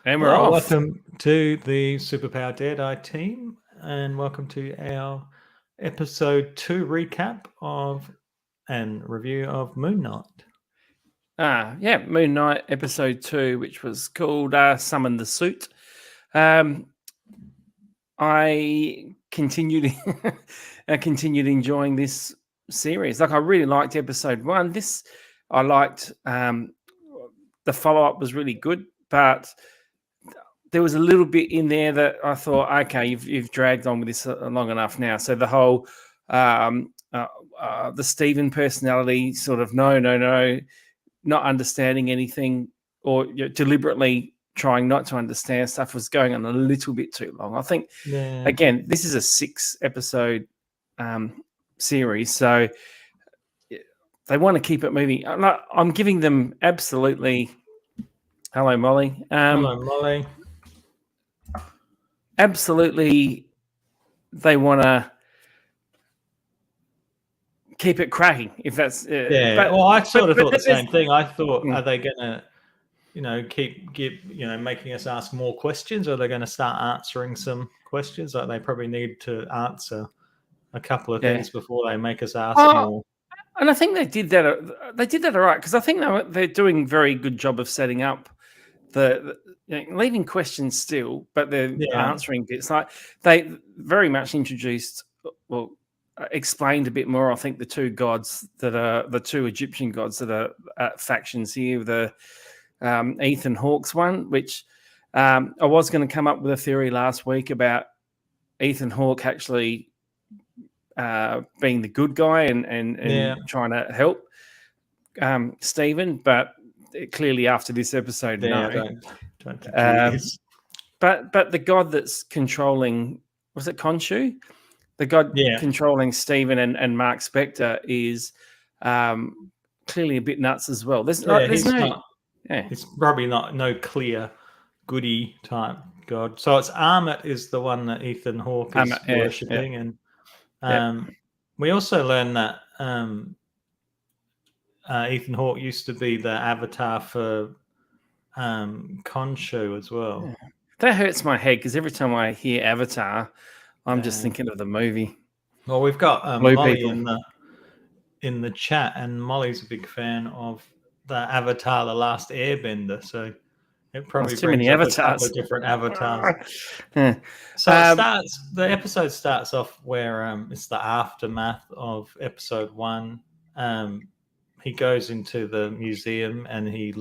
And we're off. Welcome to the Superpower Dead Eye team, and welcome to our episode 2 recap of and review of Moon Knight. Moon Knight episode 2, which was called Summon the Suit. I continued enjoying this series. Like, I really liked episode 1. I liked the follow-up was really good, but there was a little bit in there that I thought, okay, you've dragged on with this long enough now. So the whole the Stephen personality, sort of no, not understanding anything, or deliberately trying not to understand stuff, was going on a little bit too long. I think, again, this is a 6-episode series, so they want to keep it moving. I'm giving them absolutely. Hello, Molly. Hello, Molly. Absolutely, they want to keep it cracking. If that's I sort of thought the same thing. I thought, are they going to, keep making us ask more questions, or are they going to start answering some questions? Like, they probably need to answer a couple of things before they make us ask more. And I think they did that. They did that all right, because I think they're doing a very good job of setting up leaving questions still, but they're answering bits. Like, they very much explained a bit more. I think the two gods that are the two Egyptian gods that are factions here, the Ethan Hawke's one, which I was going to come up with a theory last week about Ethan Hawke actually being the good guy and trying to help Stephen, but clearly after this episode, no. Don't think he is. But the god that's controlling, was it Khonshu? The god controlling Stephen and Mark Spector is clearly a bit nuts as well. He's probably no clear goody type god. So it's Armit is the one that Ethan Hawke is worshipping, and we also learned that Ethan Hawke used to be the avatar for Khonshu as well. Yeah. That hurts my head, because every time I hear Avatar, I'm just thinking of the movie. Well, we've got Molly in the chat, and Molly's a big fan of the Avatar: The Last Airbender, so it probably too many avatars. A couple of different avatars. So the episode starts off where it's the aftermath of episode 1. He goes into the museum and he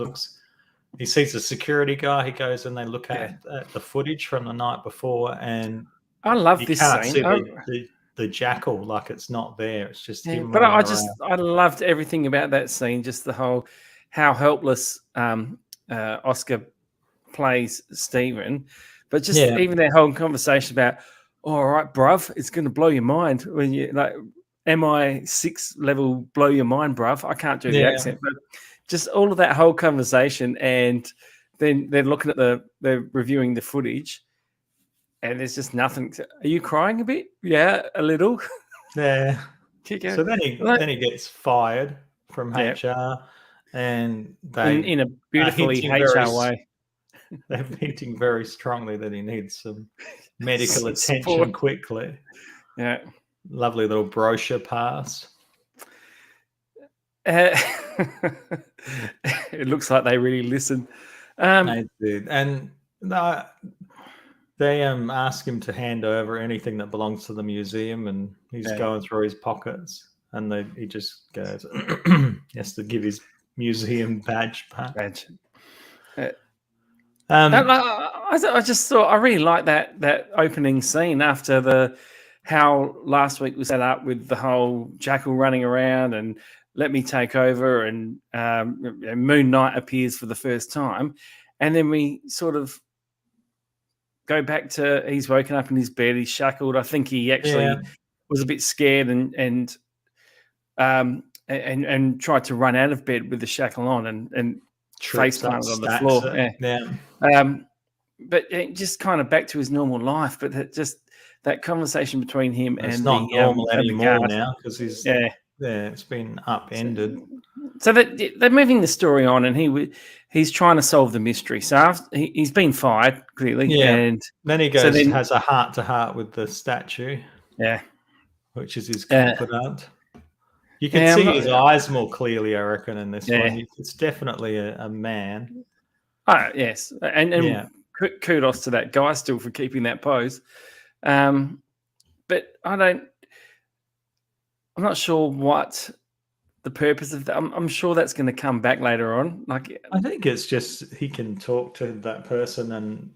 sees the security guy. He goes and they look at the footage from the night before, and I love this scene. See the jackal, like it's not there. It's just him. But I loved everything about that scene. Just the whole how helpless Oscar plays Stephen, but just even their whole conversation about, all right, bruv, it's going to blow your mind when you like MI6 level blow your mind, bruv. I can't do the accent, but just all of that whole conversation, and then they're looking at they're reviewing the footage, and there's just nothing. Are you crying a bit? Yeah, a little. Yeah. So then he gets fired from HR, and they in a beautifully HR way. They're hinting very strongly that he needs some medical attention quickly. Yeah. Lovely little brochure pass. It looks like they really listen. They did. And they ask him to hand over anything that belongs to the museum, and he's going through his pockets, and he just goes, he has to give his museum badge back. I just thought I really like that opening scene after how last week was set up with the whole jackal running around and let me take over, and Moon Knight appears for the first time, and then we sort of go back to he's woken up in his bed, he's shackled. I think he actually was a bit scared and tried to run out of bed with the shackle on and face planted on the floor. But just kind of back to his normal life. But that conversation between him it's not normal anymore now, because he's it's been upended. So they're moving the story on, and he's trying to solve the mystery. So he's been fired clearly, and then he goes has a heart-to-heart with the statue. Yeah, which is his confidant. You can see his eyes more clearly, I reckon, in this one. It's definitely a man. Oh, yes, and kudos to that guy still for keeping that pose. But I'm not sure what the purpose of that. I'm sure that's going to come back later on. Like, I think it's just he can talk to that person and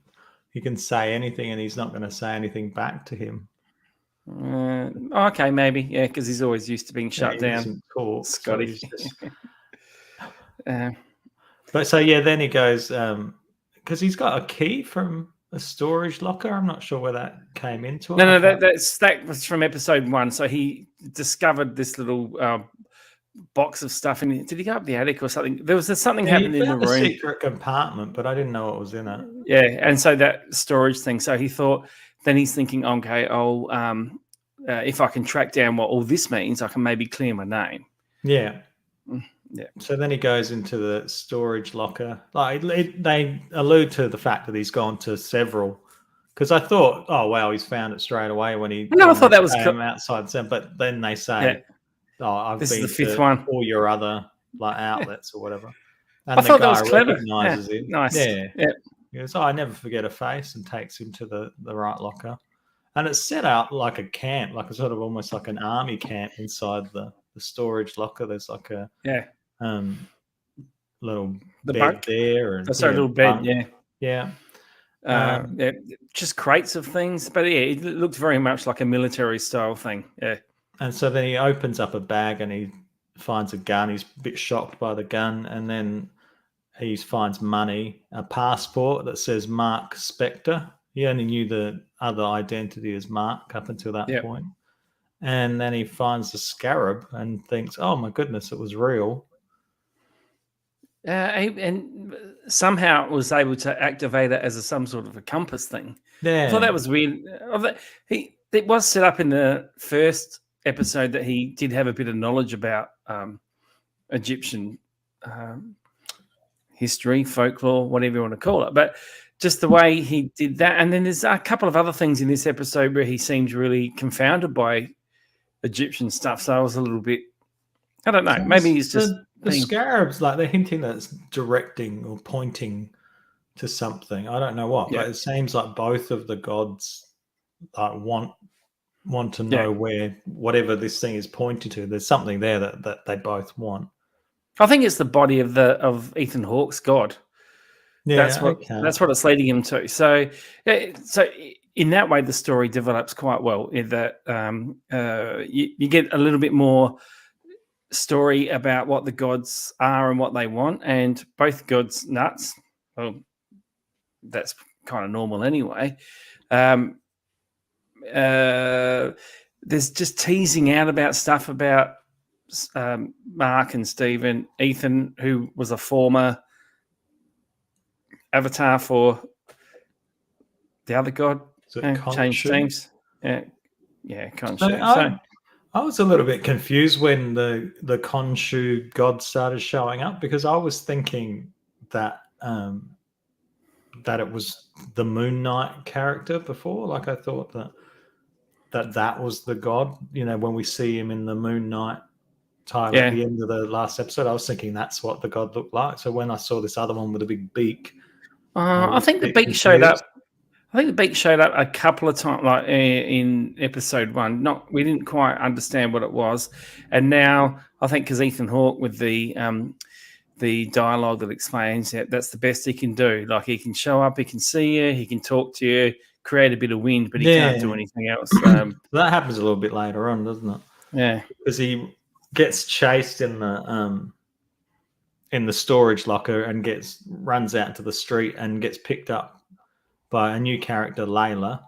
he can say anything, and he's not going to say anything back to him. Okay, maybe, because he's always used to being shut down. Doesn't talk, Scotty. So just... but so then he goes because he's got a key from a storage locker. I'm not sure where that came into. No, that was from episode 1. So he discovered this little box of stuff, and did he go up the attic or something? There was something happened in the room. A secret compartment, but I didn't know what was in it. Yeah, and so that storage thing. So he thought. Then he's thinking, okay, if I can track down what all this means, I can maybe clear my name. Yeah. So then he goes into the storage locker. Like they allude to the fact that he's gone to several. Because I thought, oh wow, he's found it straight away when he. No, I thought that was outside. But then they say, I've been to 5th one. All your other outlets or whatever. And I thought that was clever. Recognizes him. Nice. Yeah. He goes, I never forget a face, and takes him to the right locker. And it's set out like a camp, like a sort of almost like an army camp inside the storage locker. There's like a little bed bunk there. And, little bed, Yeah. Just crates of things. But it looked very much like a military style thing. Yeah. And so then he opens up a bag and he finds a gun. He's a bit shocked by the gun. And then he finds money, a passport that says Mark Spector. He only knew the other identity as Mark up until that point. And then he finds the scarab and thinks, oh, my goodness, it was real. And somehow was able to activate it as some sort of a compass thing. Yeah. I thought that was weird. It was set up in the first episode that he did have a bit of knowledge about Egyptian history, folklore, whatever you want to call it. But just the way he did that. And then there's a couple of other things in this episode where he seems really confounded by Egyptian stuff. So I was a little bit, I don't know, maybe he's just... The scarabs, like they're hinting that it's directing or pointing to something. I don't know what, but it seems like both of the gods want to know where whatever this thing is pointing to. There's something there that they both want. I think it's the body of Ethan Hawke's god. Yeah, that's what it's leading him to. So in that way, the story develops quite well. In that you get a little bit more story about what the gods are and what they want, and both gods nuts. Well, that's kind of normal anyway. There's just teasing out about stuff about Mark and Stephen, Ethan, who was a former avatar for the other god, changed teams. Yeah, Khonshu. I was a little bit confused when the Khonshu god started showing up, because I was thinking that it was the Moon Knight character before. Like I thought that was the god. You know, when we see him in the Moon Knight time at the end of the last episode, I was thinking that's what the god looked like. So when I saw this other one with a big beak, I think the beak showed up. I think the beak showed up a couple of times, like in episode 1. We didn't quite understand what it was, and now I think because Ethan Hawke with the dialogue that explains that's the best he can do. Like he can show up, he can see you, he can talk to you, create a bit of wind, but he can't do anything else. That happens a little bit later on, doesn't it? Yeah, because he gets chased in the storage locker and runs out into the street and gets picked up by a new character, Layla,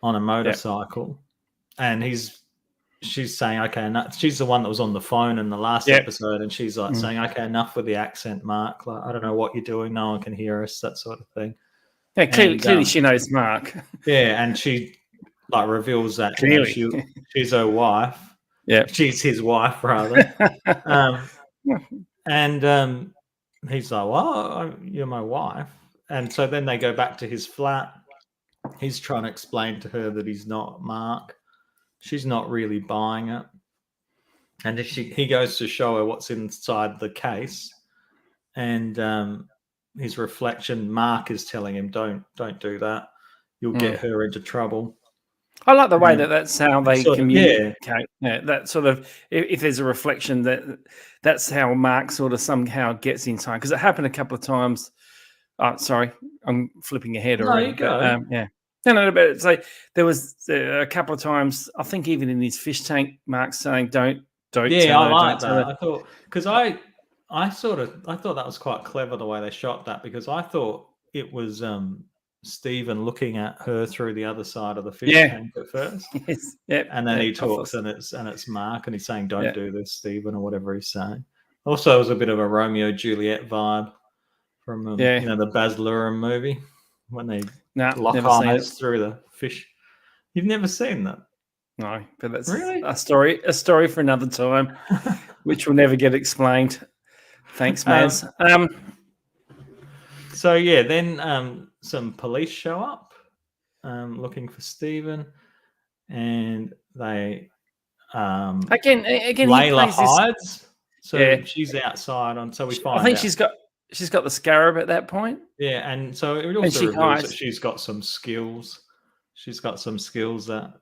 on a motorcycle. And she's saying, okay, enough. She's the one that was on the phone in the last episode, and she's like saying, okay, enough with the accent, Mark. Like, I don't know what you're doing. No one can hear us, that sort of thing. Yeah, clearly she knows Mark. Yeah, and she reveals that she's her wife. Yeah. She's his wife, rather. And he's like, well, you're my wife. And so then they go back to his flat. He's trying to explain to her that he's not Mark. She's not really buying it. And he goes to show her what's inside the case. And his reflection, Mark is telling him, don't do that. You'll get her into trouble. I like the way that's how they communicate. Yeah, that sort of, if there's a reflection, that's how Mark sort of somehow gets inside. Because it happened a couple of times. Oh, sorry, I'm flipping ahead already. But, yeah. No, but so there was a couple of times, I think even in his fish tank, Mark's saying, don't yeah, tell her. I like that. I thought, because I thought that was quite clever the way they shot that, because I thought it was Stephen looking at her through the other side of the fish tank at first. Yes. Yep. And then he talks and it's Mark, and he's saying, don't do this, Stephen, or whatever he's saying. Also, it was a bit of a Romeo Juliet vibe from the Baz Luhrmann movie when they lock eyes through the fish. You've never seen that? No, but that's really a story for another time, which will never get explained. Thanks, Maz. So yeah, then some police show up looking for Stephen, and they again Layla hides. So she's outside so we find I think she's got the scarab at that point. Yeah, and so it also reveals that she's got some skills. She's got some skills that,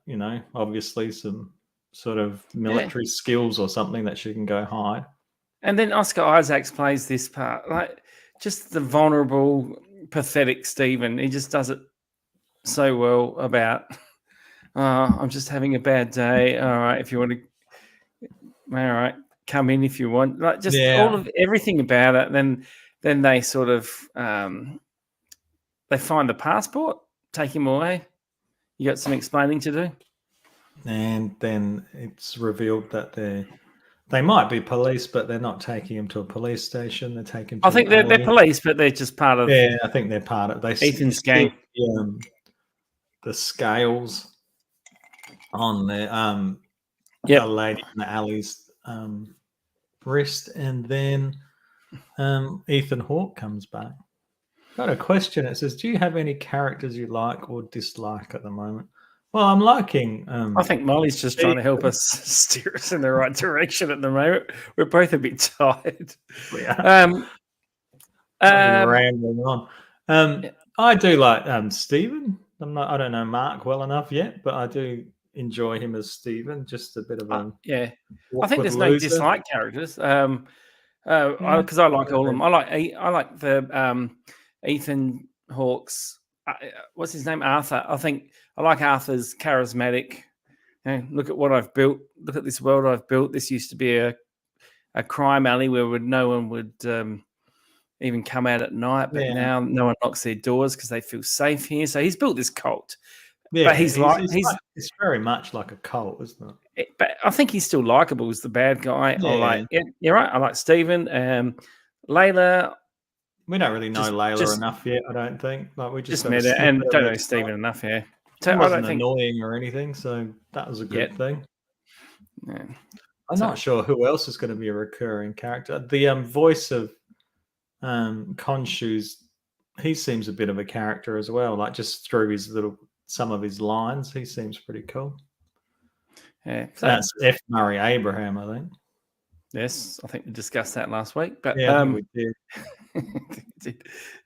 obviously some sort of military skills or something that she can go hide. And then Oscar Isaacs plays this part, like just the vulnerable, pathetic Stephen. He just does it so well about, I'm just having a bad day. All right, if you want to, all right, come in if you want. Like just all of everything about it. Then they sort of they find the passport, take him away. You got some explaining to do. And then it's revealed that they might be police, but they're not taking him to a police station. They're taking him to I think they're police, but they're just part of. Yeah, I think they're part of. Ethan's gang. The scales on the lady in the alley's wrist, and then Ethan Hawke comes back. Got a question. It says, do you have any characters you like or dislike at the moment? Well, I'm liking... I think Molly's just trying to help us steer us in the right direction at the moment. We're both a bit tired. Yeah. Rambling on. I do like Stephen. I don't know Mark well enough yet, but I do enjoy him as Stephen. Just a bit of a... I think there's no dislike characters. Because I like all of them. I like the... Ethan Hawke's, what's his name? Arthur. I think I like Arthur's charismatic. Look at what I've built. Look at this world I've built. This used to be a crime alley where no one would even come out at night, but now no one knocks their doors because they feel safe here. So he's built this cult. Yeah, but it's very much like a cult, isn't it? But I think he's still likable as the bad guy. Yeah. You're right. I like Stephen. Layla. We don't really know Layla enough yet, I don't think. Like we just met her and don't know Stephen enough, So it wasn't annoying or anything, so that was a good thing. Yeah. I'm not sure who else is going to be a recurring character. The voice of Khonshu's, he seems a bit of a character as well. Like just through some of his lines, he seems pretty cool. Yeah, that's F. Murray Abraham, I think. Yes, I think we discussed that last week. But yeah, we did.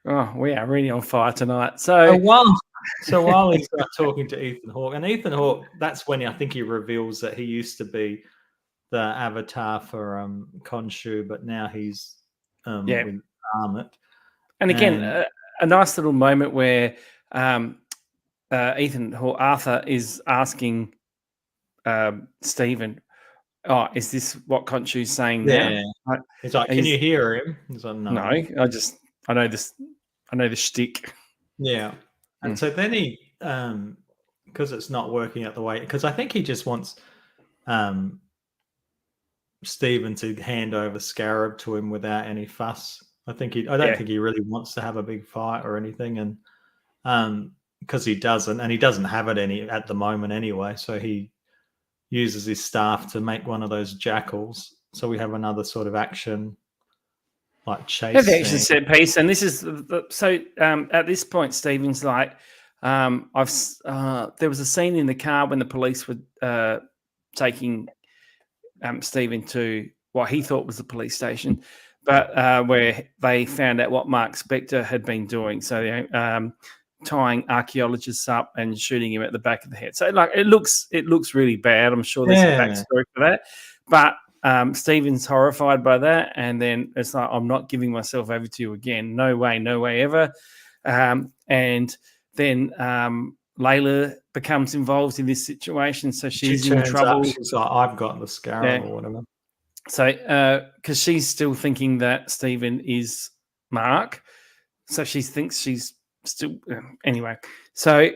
Oh, we are really on fire tonight. So while he's talking to Ethan Hawke, and Ethan Hawke, that's when I think he reveals that he used to be the avatar for Khonshu, but now he's with Armit. And again, a nice little moment where Ethan Hawke, Arthur, is asking Stephen, "Oh, is this what Khonshu's saying now?" He's like, "Can you hear him?" He's like, "No, I know this. I know the shtick." Yeah, and so then he, because it's not working out the way, because I think he just wants Stephen to hand over Scarab to him without any fuss. I don't think he really wants to have a big fight or anything, and because he doesn't, and he doesn't have it at the moment anyway. So he uses his staff to make one of those jackals. So we have another sort of action, like chase the action set piece, and this is at this point, Stephen's like, there was a scene in the car when the police were taking Stephen to what he thought was the police station, but where they found out what Mark Spector had been doing. So tying archaeologists up and shooting him at the back of the head. So it looks really bad. I'm sure there's a backstory for that, but Stephen's horrified by that, and then it's like, I'm not giving myself over to you again. No way ever. And then Layla becomes involved in this situation, so she's in trouble. She's like, I've got the scarab or whatever. So, because she's still thinking that Stephen is Mark, so she thinks she's still anyway. So,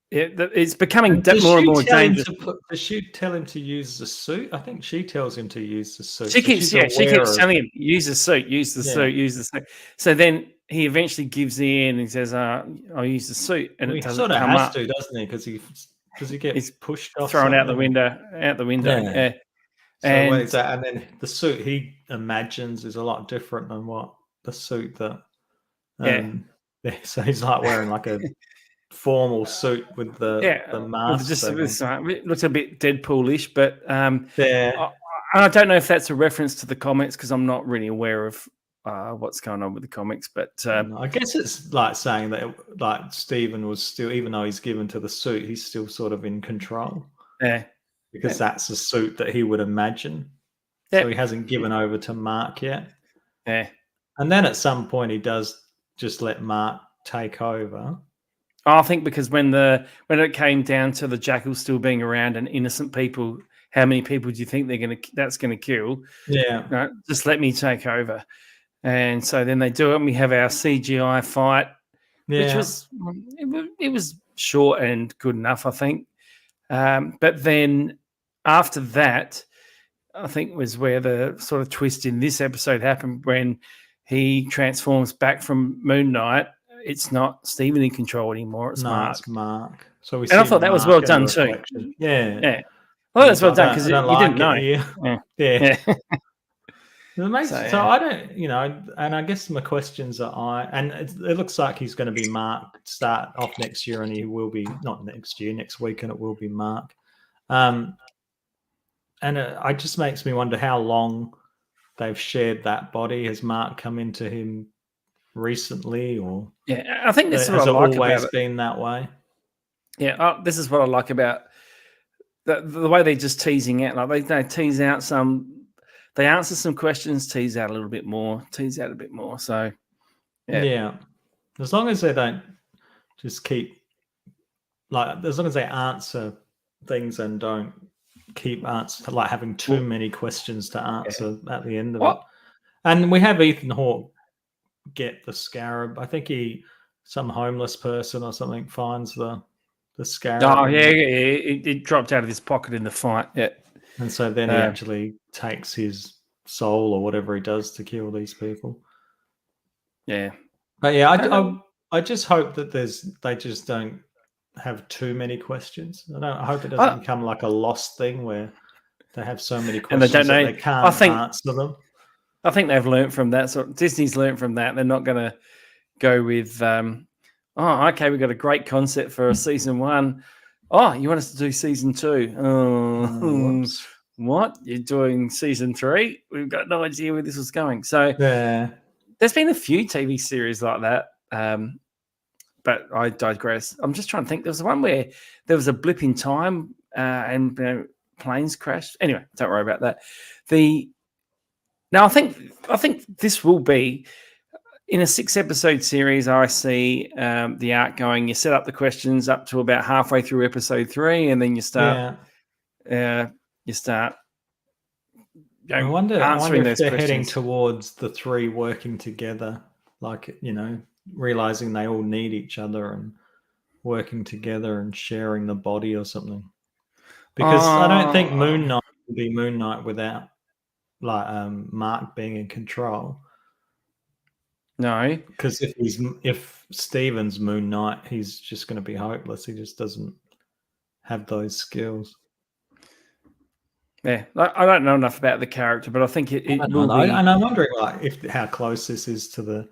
it's becoming more and more dangerous. Does she tell him to use the suit? I think she tells him to use the suit. She keeps telling him, use the suit, use the suit. So then he eventually gives in and says, I'll use the suit. And it doesn't sort of come has up. to, doesn't he? Because does he get pushed off? Thrown out the window. Yeah. So and then the suit he imagines is a lot different than what the suit that so he's like wearing like a formal suit with the mask. It looks a bit Deadpool-ish, but I don't know if that's a reference to the comics because I'm not really aware of what's going on with the comics. But I guess it's like saying that like Stephen was still, even though he's given to the suit, he's still sort of in control. Yeah. Because that's the suit that he would imagine. Yeah. So he hasn't given over to Mark yet. Yeah. And then at some point he does just let Mark take over. I think because when it came down to the jackals still being around and innocent people, how many people do you think that's gonna kill? Yeah. No, just let me take over. And so then they do it and we have our CGI fight, which was it was short and good enough, I think. But then after that, I think was where the sort of twist in this episode happened when he transforms back from Moon Knight. It's not Stephen in control anymore. It's Mark. It's Mark. So and I thought that was well done too. Yeah. Well, that's well done because you didn't know. Yeah. So I don't, and I guess my questions are it looks like he's going to be Mark start off next year, and he will be not next year, next week, and it will be Mark. And it just makes me wonder how long they've shared that body. Has Mark come into him recently, or I think this is what I like about it. Has always been that way? Yeah, this is what I like about the way they're just teasing out. Like they tease out they answer some questions, tease out a little bit more, tease out a bit more. So yeah, as long as they don't just keep as long as they answer things and don't keep having too many questions to answer at the end of it. And we have Ethan Hawke get the scarab. I think some homeless person or something finds the scarab. Oh yeah, it dropped out of his pocket in the fight. Yeah, and so then he actually takes his soul or whatever he does to kill these people. Yeah, but yeah, I just hope that they just don't have too many questions. I hope it doesn't become like a lost thing where they have so many questions and they don't know, they can't answer them. I think they've learned from that. So Disney's learned from that. They're not going to go with, okay, we've got a great concept for season 1. Oh, you want us to do season 2? Oh, what? You're doing season 3? We've got no idea where this was going. So there's been a few TV series like that. But I digress. I'm just trying to think. There was one where there was a blip in time and planes crashed. Anyway, don't worry about that. Now I think this will be in a 6-episode series. I see the arc going. You set up the questions up to about halfway through episode 3, and then you start. I wonder if they're heading towards the 3 working together, realizing they all need each other and working together and sharing the body or something. Because I don't think Moon Knight would be Moon Knight without Mark being in control. No, because if Stephen's Moon Knight, he's just going to be hopeless. He just doesn't have those skills. Yeah, I don't know enough about the character, but I think it will be. And I'm wondering, like, how close this is to the.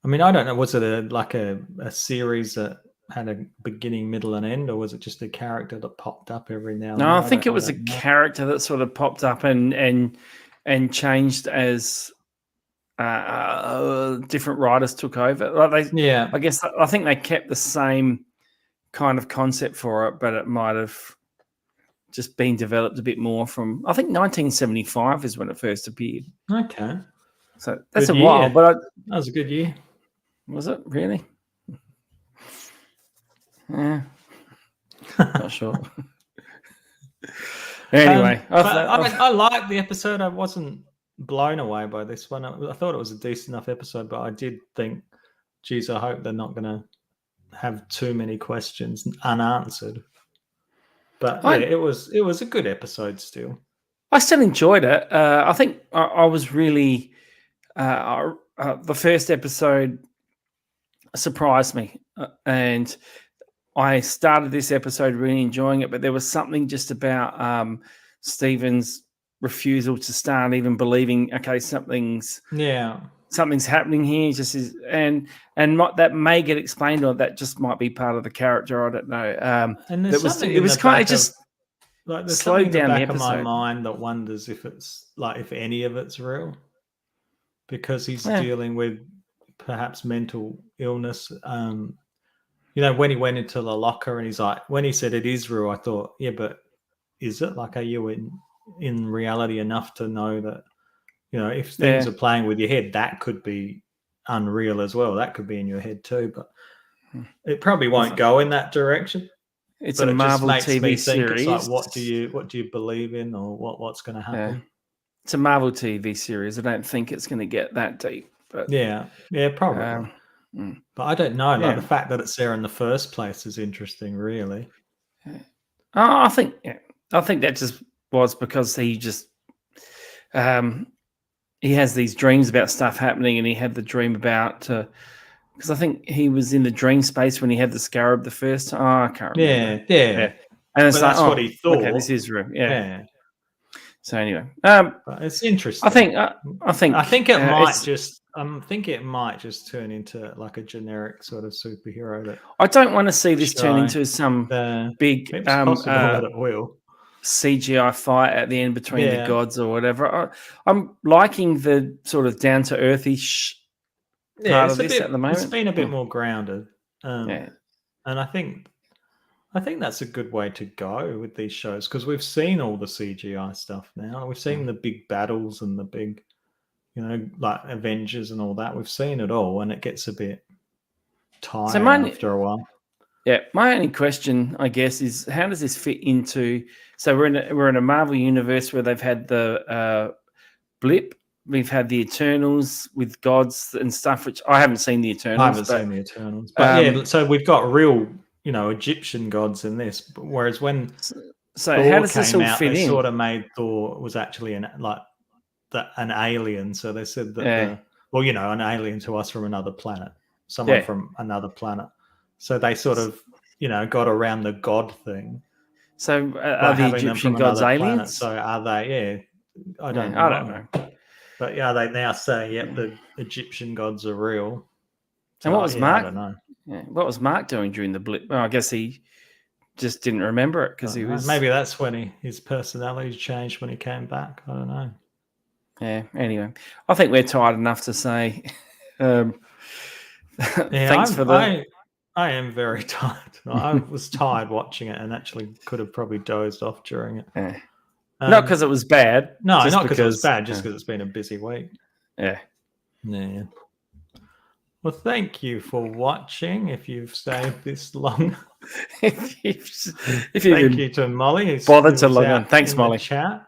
I mean, I don't know. Was it a series that had a beginning, middle, and end, or was it just a character that popped up every now and then? No, I think it was a character that sort of popped up and changed as different writers took over. Like I guess I think they kept the same kind of concept for it, but it might have just been developed a bit more from. I think 1975 is when it first appeared. Okay, so that's good a while, year. But that was a good year. Was it really? Yeah, not sure. Anyway, I liked the episode. I wasn't blown away by this one. I thought it was a decent enough episode, but I did think, geez, I hope they're not going to have too many questions unanswered. But yeah, it was a good episode still. I still enjoyed it. I think I was really the first episode surprised me, and I started this episode really enjoying it. But there was something just about Steven's refusal to start even believing. Okay, something's happening here. Just is, and that may get explained, or that just might be part of the character. I don't know. And it was kind of just like there's slowed down the episode. Of my mind that wonders if it's like if any of it's real, because he's dealing with perhaps mental illness. You know, when he went into the locker and he's like, when he said it is real, I thought, yeah, but is it? Like, are you in reality enough to know that, you know, if things are playing with your head, that could be unreal as well. That could be in your head too, but it probably won't go in that direction. It's a Marvel TV series. It's like, what do you believe in, or what's going to happen? Yeah. It's a Marvel TV series. I don't think it's going to get that deep. But yeah, probably. But I don't know. Like the fact that it's there in the first place is interesting, really. I think that just was because he just he has these dreams about stuff happening, and he had the dream about because I think he was in the dream space when he had the scarab the first time. Oh, I can't remember. Yeah. And it's that's what he thought. Okay, this is real. Yeah. So anyway, but it's interesting. I think it might just turn into like a generic sort of superhero. I don't want to see this turn into some big that it will. CGI fight at the end between the gods or whatever. I'm liking the sort of down to earthy part of this at the moment. It's been a bit more grounded, and I think that's a good way to go with these shows, because we've seen all the CGI stuff now. We've seen the big battles and the big, you know, like Avengers and all that. We've seen it all, and it gets a bit tiring after a while. Yeah, my only question, I guess, is how does this fit into? So we're in a Marvel universe where they've had the blip. We've had the Eternals with gods and stuff, which I haven't seen the Eternals. I haven't seen the Eternals, but so we've got real, you know, Egyptian gods in this. Whereas when Thor how does this all fit in? They sort of made Thor was actually an alien. So they said that, an alien to us from another planet, someone from another planet. So they sort of, you know, got around the god thing. So are the Egyptian gods aliens? So are they? Yeah, I don't know. But they now say, the Egyptian gods are real. So, and what was Mark? I don't know. Yeah, what was Mark doing during the blip? Well, I guess he just didn't remember it because he was. Maybe that's when his personality changed when he came back. I don't know. Yeah. Anyway, I think we're tired enough to say. Thanks for the. I am very tired. I was tired watching it, and actually could have probably dozed off during it. Yeah. Not because it was bad. No, not because it was bad. Just because it's been a busy week. Yeah. Yeah. Well, thank you for watching. If you've stayed this long, thank you to Molly. Who's bothered to log on. Thanks, Molly. Chat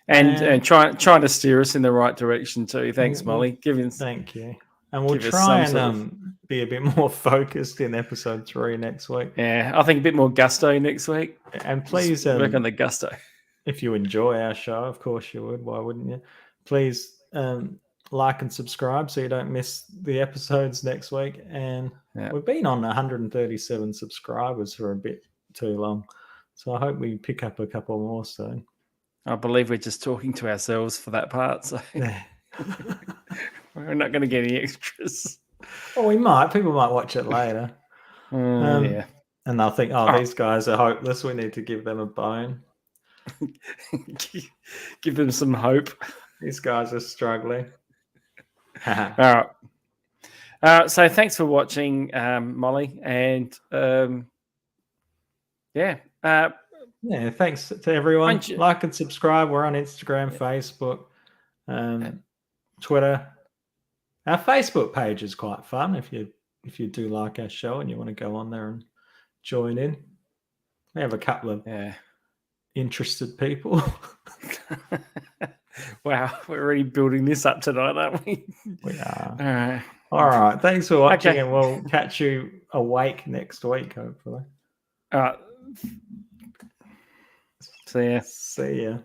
and trying to steer us in the right direction too. Thanks, Molly. Thank you. And we'll try and be a bit more focused in episode 3 next week. Yeah, I think a bit more gusto next week. And please work on the gusto. If you enjoy our show, of course you would. Why wouldn't you? Please like and subscribe so you don't miss the episodes next week. And we've been on 137 subscribers for a bit too long. So I hope we pick up a couple more soon. I believe we're just talking to ourselves for that part, so we're not going to get any extras. Well, we might. People might watch it later. Yeah. And they'll think, these guys are hopeless. We need to give them a bone. Give them some hope. These guys are struggling. All right. So thanks for watching, Molly. And thanks to everyone. Like and subscribe. We're on Instagram, Facebook, Twitter. Our Facebook page is quite fun if you do like our show and you want to go on there and join in. We have a couple of interested people. Wow, we're really building this up tonight, aren't we? We are. All right. All right. Thanks for watching, and we'll catch you awake next week, hopefully. See ya. See ya.